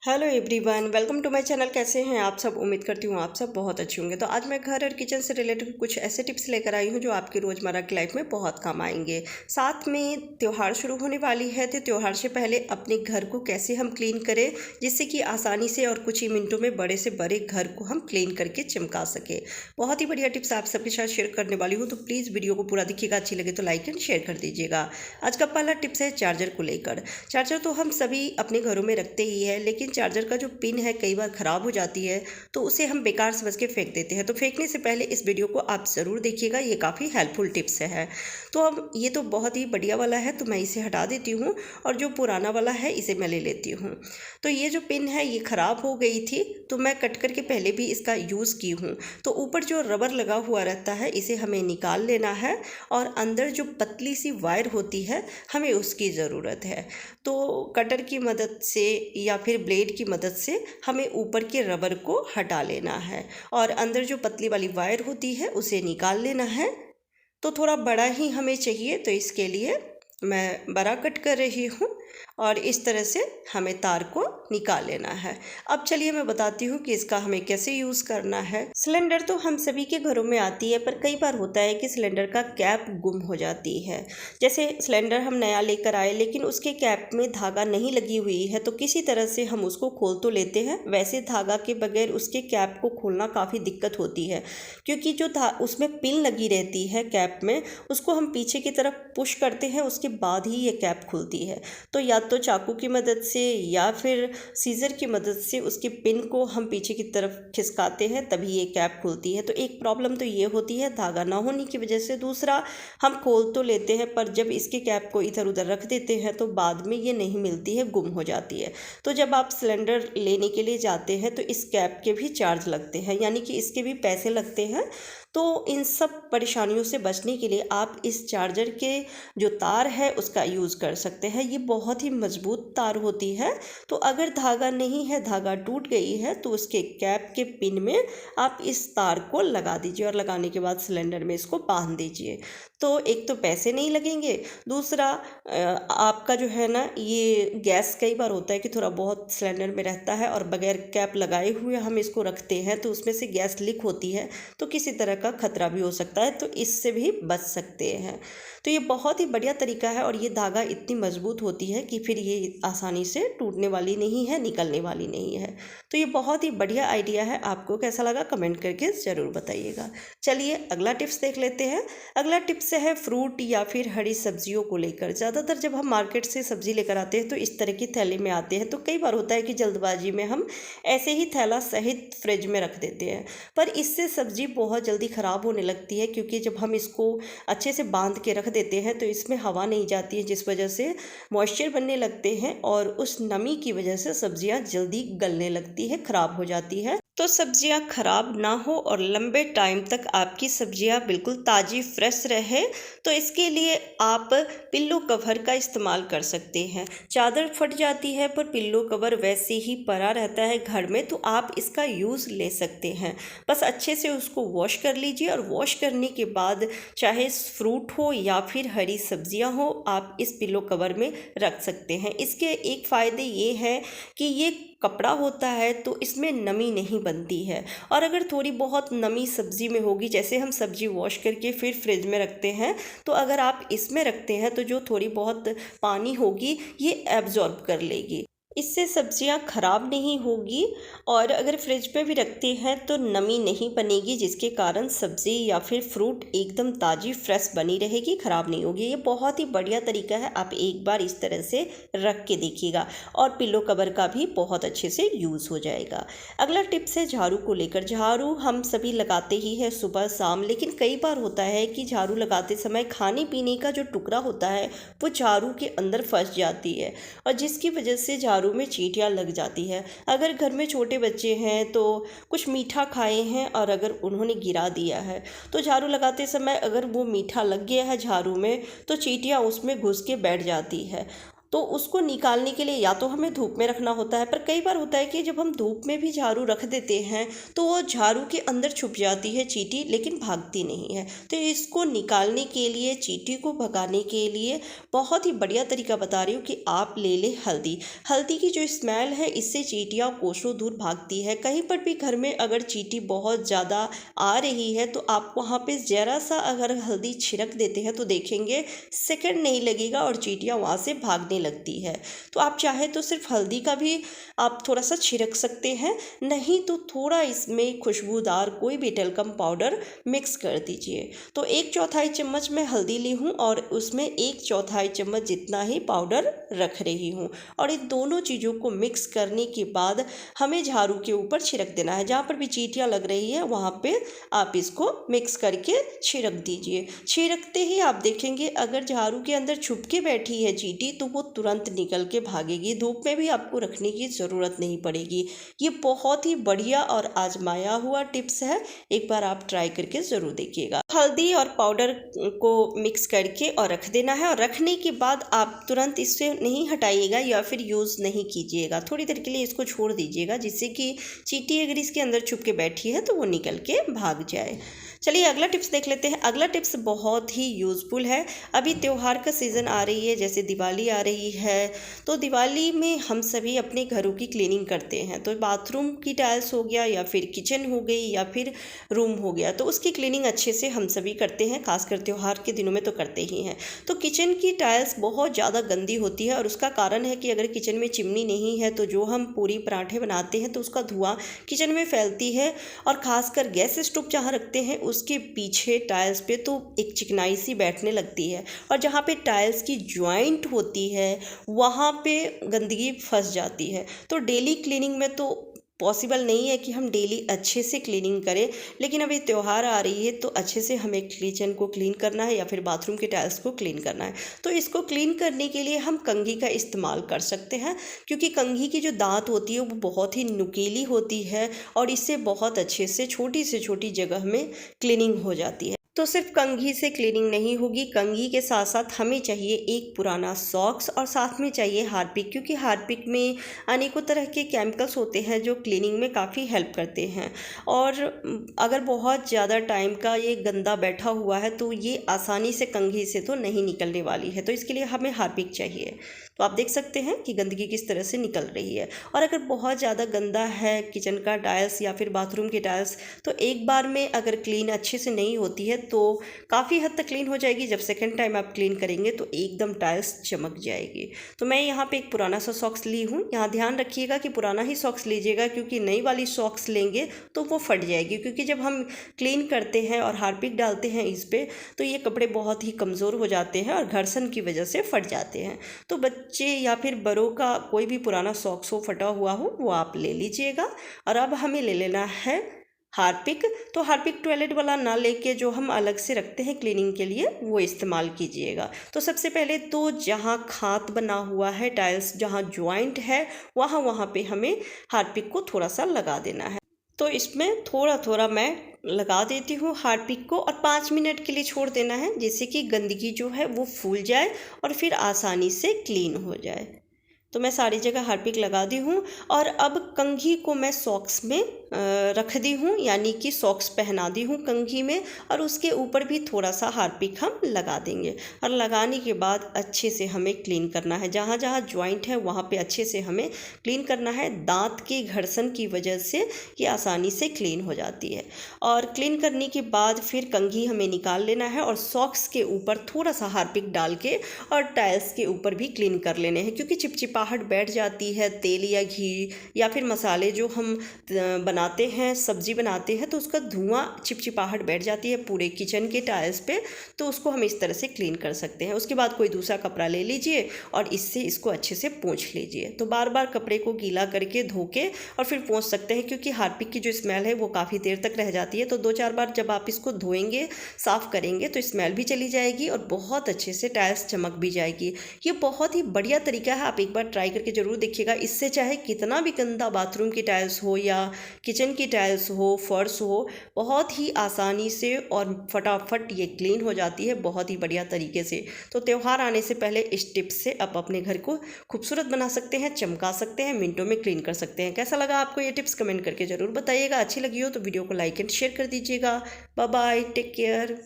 Hello everyone, welcome to my channel. कैसे हैं आप सब? उम्मीद करती हूँ आप सब बहुत अच्छे होंगे। तो आज मैं घर और किचन से रिलेटेड कुछ ऐसे टिप्स लेकर आई हूँ जो आपकी रोज़मर्रा की लाइफ में बहुत काम आएंगे। साथ में त्यौहार शुरू होने वाली है, तो त्यौहार से पहले अपने घर को कैसे हम क्लीन करें जिससे कि आसानी से और कुछ ही मिनटों में बड़े से बड़े घर को हम क्लीन करके चमका सके। बहुत ही बढ़िया टिप्स आप सबके साथ शेयर करने वाली हूँ, तो प्लीज़ वीडियो को पूरा देखिएगा। अच्छी लगे तो लाइक एंड शेयर कर दीजिएगा। आज का पहला टिप्स है चार्जर को लेकर। चार्जर तो हम सभी अपने घरों में रखते ही है, लेकिन चार्जर का जो पिन है कई बार ख़राब हो जाती है तो उसे हम बेकार समझ के फेंक देते हैं। तो फेंकने से पहले इस वीडियो को आप ज़रूर देखिएगा, ये काफ़ी हेल्पफुल टिप्स है। तो अब ये तो बहुत ही बढ़िया वाला है, तो मैं इसे हटा देती हूँ और जो पुराना वाला है इसे मैं ले लेती हूँ। तो ये जो पिन है ये ख़राब हो गई थी, तो मैं कट करके पहले भी इसका यूज़ की हूँ। तो ऊपर जो रबर लगा हुआ रहता है इसे हमें निकाल लेना है और अंदर जो पतली सी वायर होती है हमें उसकी ज़रूरत है। तो कटर की मदद से या फिर ब्लेड की मदद से हमें ऊपर के रबर को हटा लेना है और अंदर जो पतली वाली वायर होती है उसे निकाल लेना है। तो थोड़ा बड़ा ही हमें चाहिए, तो इसके लिए मैं बड़ा कट कर रही हूँ और इस तरह से हमें तार को निकाल लेना है। अब चलिए मैं बताती हूँ कि इसका हमें कैसे यूज़ करना है। सिलेंडर तो हम सभी के घरों में आती है, पर कई बार होता है कि सिलेंडर का कैप गुम हो जाती है। जैसे सिलेंडर हम नया लेकर आए लेकिन उसके कैप में धागा नहीं लगी हुई है, तो किसी तरह से हम उसको खोल तो लेते हैं। वैसे धागा के बगैर उसके कैप को खोलना काफ़ी दिक्कत होती है, क्योंकि जो उसमें पिन लगी रहती है कैप में, उसको हम पीछे की तरफ पुश करते हैं, उसके बाद ही ये कैप खुलती है। तो या तो चाकू की मदद से या फिर सीज़र की मदद से उसके पिन को हम पीछे की तरफ खिसकाते हैं, तभी ये कैप खुलती है। तो एक प्रॉब्लम तो ये होती है धागा ना होने की वजह से। दूसरा, हम खोल तो लेते हैं पर जब इसके कैप को इधर उधर रख देते हैं तो बाद में ये नहीं मिलती है, गुम हो जाती है। तो जब आप सिलेंडर लेने के लिए जाते हैं तो इस कैप के भी चार्ज लगते हैं, यानी कि इसके भी पैसे लगते हैं। तो इन सब परेशानियों से बचने के लिए आप इस चार्जर के जो तार है उसका यूज़ कर सकते हैं। ये बहुत ही मजबूत तार होती है, तो अगर धागा नहीं है, धागा टूट गई है, तो उसके कैप के पिन में आप इस तार को लगा दीजिए और लगाने के बाद सिलेंडर में इसको बांध दीजिए। तो एक तो पैसे नहीं लगेंगे, दूसरा आपका जो है ना, ये गैस कई बार होता है कि थोड़ा बहुत सिलेंडर में रहता है और बगैर कैप लगाए हुए हम इसको रखते हैं तो उसमें से गैस लीक होती है, तो किसी तरह का खतरा भी हो सकता है, तो इससे भी बच सकते हैं। तो ये बहुत ही बढ़िया तरीका है और ये धागा इतनी मजबूत होती है कि फिर ये आसानी से टूटने वाली नहीं है, निकलने वाली नहीं है। तो ये बहुत ही बढ़िया आइडिया है। आपको कैसा लगा कमेंट करके ज़रूर बताइएगा। चलिए अगला टिप्स देख लेते हैं। अगला टिप्स है फ्रूट या फिर हरी सब्जियों को लेकर। ज़्यादातर जब हम मार्केट से सब्जी लेकर आते हैं तो इस तरह की थैली में आते हैं, तो कई बार होता है कि जल्दबाजी में हम ऐसे ही थैला सहित फ्रिज में रख देते हैं, पर इससे सब्जी बहुत जल्दी ख़राब होने लगती है, क्योंकि जब हम इसको अच्छे से बांध के रख देते हैं तो इसमें हवा नहीं जाती है, जिस वजह से मॉइस्चर बनने लगते हैं और उस नमी की वजह से सब्जियां जल्दी गलने लगती है, ख़राब हो जाती है। तो सब्जियां खराब ना हो और लंबे टाइम तक आपकी सब्जियां बिल्कुल ताज़ी फ्रेश रहे, तो इसके लिए आप पिल्लो कवर का इस्तेमाल कर सकते हैं। चादर फट जाती है पर पिल्लो कवर वैसे ही पड़ा रहता है घर में, तो आप इसका यूज़ ले सकते हैं। बस अच्छे से उसको वॉश कर लीजिए और वॉश करने के बाद चाहे फ्रूट हो या फिर हरी सब्जियां हो, आप इस पिल्लो कवर में रख सकते हैं। इसके एक फ़ायदे ये है कि ये कपड़ा होता है तो इसमें नमी नहीं बनती है, और अगर थोड़ी बहुत नमी सब्ज़ी में होगी, जैसे हम सब्ज़ी वॉश करके फिर फ्रिज में रखते हैं, तो अगर आप इसमें रखते हैं तो जो थोड़ी बहुत पानी होगी ये एब्जॉर्ब कर लेगी, इससे सब्जियां खराब नहीं होगी। और अगर फ्रिज में भी रखते हैं तो नमी नहीं बनेगी, जिसके कारण सब्ज़ी या फिर फ्रूट एकदम ताज़ी फ्रेश बनी रहेगी, ख़राब नहीं होगी। ये बहुत ही बढ़िया तरीका है, आप एक बार इस तरह से रख के देखिएगा और पिल्लो कवर का भी बहुत अच्छे से यूज़ हो जाएगा। अगला टिप्स है झाड़ू को लेकर। झाड़ू हम सभी लगाते ही है सुबह शाम, लेकिन कई बार होता है कि झाड़ू लगाते समय खाने पीने का जो टुकड़ा होता है वो झाड़ू के अंदर फंस जाती है और जिसकी वजह से झाड़ू में चींटियाँ लग जाती है। अगर घर में छोटे बच्चे हैं तो कुछ मीठा खाए हैं और अगर उन्होंने गिरा दिया है, तो झाड़ू लगाते समय अगर वो मीठा लग गया है झाड़ू में, तो चींटियाँ उसमें घुस के बैठ जाती है तो उसको निकालने के लिए या तो हमें धूप में रखना होता है, पर कई बार होता है कि जब हम धूप में भी झाड़ू रख देते हैं तो वो झाड़ू के अंदर छुप जाती है चींटी, लेकिन भागती नहीं है। तो इसको निकालने के लिए, चींटी को भगाने के लिए बहुत ही बढ़िया तरीका बता रही हूँ कि आप ले लें हल्दी। हल्दी की जो स्मेल है इससे चींटियाँ कोसों दूर भागती है। कहीं पर भी घर में अगर चींटी बहुत ज़्यादा आ रही है तो आप वहाँ पे ज़रा सा अगर हल्दी छिड़क देते हैं तो देखेंगे सेकंड नहीं लगेगा और चींटियाँ वहाँ से भागने लगती है। तो आप चाहे तो सिर्फ हल्दी का भी आप थोड़ा सा छिड़क सकते हैं, नहीं तो थोड़ा इसमें खुशबूदार कोई भी टेल्कम पाउडर मिक्स कर दीजिए। तो 1/4 चम्मच मैं हल्दी ली हूँ और उसमें 1/4 चम्मच जितना ही पाउडर रख रही हूँ, और इन दोनों चीज़ों को मिक्स करने के बाद हमें झाड़ू के ऊपर छिड़क देना है। जहाँ पर भी चींटियाँ लग रही है वहाँ पे आप इसको मिक्स करके छिड़क दीजिए। छिड़कते ही आप देखेंगे अगर झाड़ू के अंदर छुप के बैठी है चींटी तो वो तुरंत निकल के भागेगी। धूप में भी आपको रखने की ज़रूरत नहीं पड़ेगी। ये बहुत ही बढ़िया और आजमाया हुआ टिप्स है, एक बार आप ट्राई करके ज़रूर देखिएगा। हल्दी और पाउडर को मिक्स करके और रख देना है, और रखने के बाद आप तुरंत इससे नहीं हटाइएगा या फिर यूज़ नहीं कीजिएगा। थोड़ी देर के लिए इसको छोड़ दीजिएगा जिससे कि चींटी अगर इसके अंदर छुप के बैठी है तो वो निकल के भाग जाए। चलिए अगला टिप्स देख लेते हैं। अगला टिप्स बहुत ही यूज़फुल है। अभी त्यौहार का सीज़न आ रही है, जैसे दिवाली आ रही है, तो दिवाली में हम सभी अपने घरों की क्लीनिंग करते हैं। तो बाथरूम की टाइल्स हो गया या फिर किचन हो गई या फिर रूम हो गया, तो उसकी क्लीनिंग अच्छे से हम सभी करते हैं, खासकर त्यौहार के दिनों में तो करते ही हैं। तो किचन की टाइल्स बहुत ज़्यादा गंदी होती है और उसका कारण है कि अगर किचन में चिमनी नहीं है तो जो हम पूरी पराठे बनाते हैं तो उसका धुआं किचन में फैलती है, और ख़ासकर गैस स्टोव जहाँ रखते हैं उसके पीछे टाइल्स पे तो एक चिकनाई सी बैठने लगती है, और जहाँ पे टाइल्स की जॉइंट होती है वहाँ पे गंदगी फंस जाती है। तो डेली क्लीनिंग में तो पॉसिबल नहीं है कि हम डेली अच्छे से क्लीनिंग करें, लेकिन अभी त्यौहार आ रही है तो अच्छे से हमें किचन को क्लीन करना है या फिर बाथरूम के टाइल्स को क्लीन करना है। तो इसको क्लीन करने के लिए हम कंघी का इस्तेमाल कर सकते हैं, क्योंकि कंघी की जो दांत होती है वो बहुत ही नुकीली होती है और इससे बहुत अच्छे से छोटी जगह में क्लीनिंग हो जाती है। तो सिर्फ कंघी से क्लीनिंग नहीं होगी, कंघी के साथ साथ हमें चाहिए एक पुराना सॉक्स और साथ में चाहिए हार्पिक, क्योंकि हार्पिक में अनेकों तरह के केमिकल्स होते हैं जो क्लीनिंग में काफ़ी हेल्प करते हैं। और अगर बहुत ज़्यादा टाइम का ये गंदा बैठा हुआ है तो ये आसानी से कंघी से तो नहीं निकलने वाली है, तो इसके लिए हमें हार्पिक चाहिए। तो आप देख सकते हैं कि गंदगी किस तरह से निकल रही है। और अगर बहुत ज़्यादा गंदा है किचन का टाइल्स या फिर बाथरूम के टाइल्स, तो एक बार में अगर क्लीन अच्छे से नहीं होती है तो काफ़ी हद तक क्लीन हो जाएगी। जब सेकंड टाइम आप क्लीन करेंगे तो एकदम टाइल्स चमक जाएगी। तो मैं यहाँ पे एक पुराना सा सॉक्स ली हूँ। यहाँ ध्यान रखिएगा कि पुराना ही सॉक्स लीजिएगा, क्योंकि नई वाली सॉक्स लेंगे तो वो फट जाएगी, क्योंकि जब हम क्लीन करते हैं और हार्पिक डालते हैं इस पर तो ये कपड़े बहुत ही कमज़ोर हो जाते हैं और घर्षण की वजह से फट जाते हैं। तो बच्चे या फिर बड़ों का कोई भी पुराना सॉक्स हो, फटा हुआ हो, वो आप ले लीजिएगा। और अब हमें ले लेना है हार्पिक। तो हार्पिक टॉयलेट वाला ना लेके जो हम अलग से रखते हैं क्लीनिंग के लिए वो इस्तेमाल कीजिएगा। तो सबसे पहले तो जहाँ खात बना हुआ है टाइल्स, जहाँ ज्वाइंट है, वहाँ पे हमें हार्पिक को थोड़ा सा लगा देना है। तो इसमें थोड़ा मैं लगा देती हूँ हार्पिक को, और 5 मिनट के लिए छोड़ देना है, जिससे कि गंदगी जो है वो फूल जाए और फिर आसानी से क्लीन हो जाए। तो मैं सारी जगह हार्पिक लगा दी हूँ, और अब कंघी को मैं सॉक्स में रख दी हूँ, यानी कि सॉक्स पहना दी हूँ कंघी में, और उसके ऊपर भी थोड़ा सा हार्पिक हम लगा देंगे। और लगाने के बाद अच्छे से हमें क्लीन करना है, जहाँ जहाँ ज्वाइंट है वहाँ पे अच्छे से हमें क्लीन करना है। दांत के घर्षण की वजह से ये आसानी से क्लीन हो जाती है। और क्लीन करने के बाद फिर कंघी हमें निकाल लेना है और सॉक्स के ऊपर थोड़ा सा हार्पिक डाल के और टाइल्स के ऊपर भी क्लीन कर लेने हैं, क्योंकि चिपचिपाहट बैठ जाती है। तेल या घी या फिर मसाले जो हम बनाते हैं, सब्जी बनाते हैं, तो उसका धुआं, चिपचिपाहट बैठ जाती है पूरे किचन के टाइल्स पे। तो उसको हम इस तरह से क्लीन कर सकते हैं। उसके बाद कोई दूसरा कपड़ा ले लीजिए और इससे इसको अच्छे से पोंछ लीजिए। तो बार बार कपड़े को गीला करके धो के और फिर पोंछ सकते हैं, क्योंकि हार्पिक की जो स्मेल है वो काफ़ी देर तक रह जाती है। तो 2-4 बार जब आप इसको धोएंगे, साफ़ करेंगे, तो स्मेल भी चली जाएगी और बहुत अच्छे से टाइल्स चमक भी जाएगी। ये बहुत ही बढ़िया तरीका है, आप एक बार बार ट्राई करके ज़रूर देखिएगा। इससे चाहे कितना भी गंदा बाथरूम की टाइल्स हो या किचन की टाइल्स हो, फर्श हो, बहुत ही आसानी से और फटाफट ये क्लीन हो जाती है बहुत ही बढ़िया तरीके से। तो त्यौहार आने से पहले इस टिप्स से आप अपने घर को खूबसूरत बना सकते हैं, चमका सकते हैं, मिनटों में क्लीन कर सकते हैं। कैसा लगा आपको ये टिप्स कमेंट करके ज़रूर बताइएगा। अच्छी लगी हो तो वीडियो को लाइक एंड शेयर कर दीजिएगा। Bye bye, take care.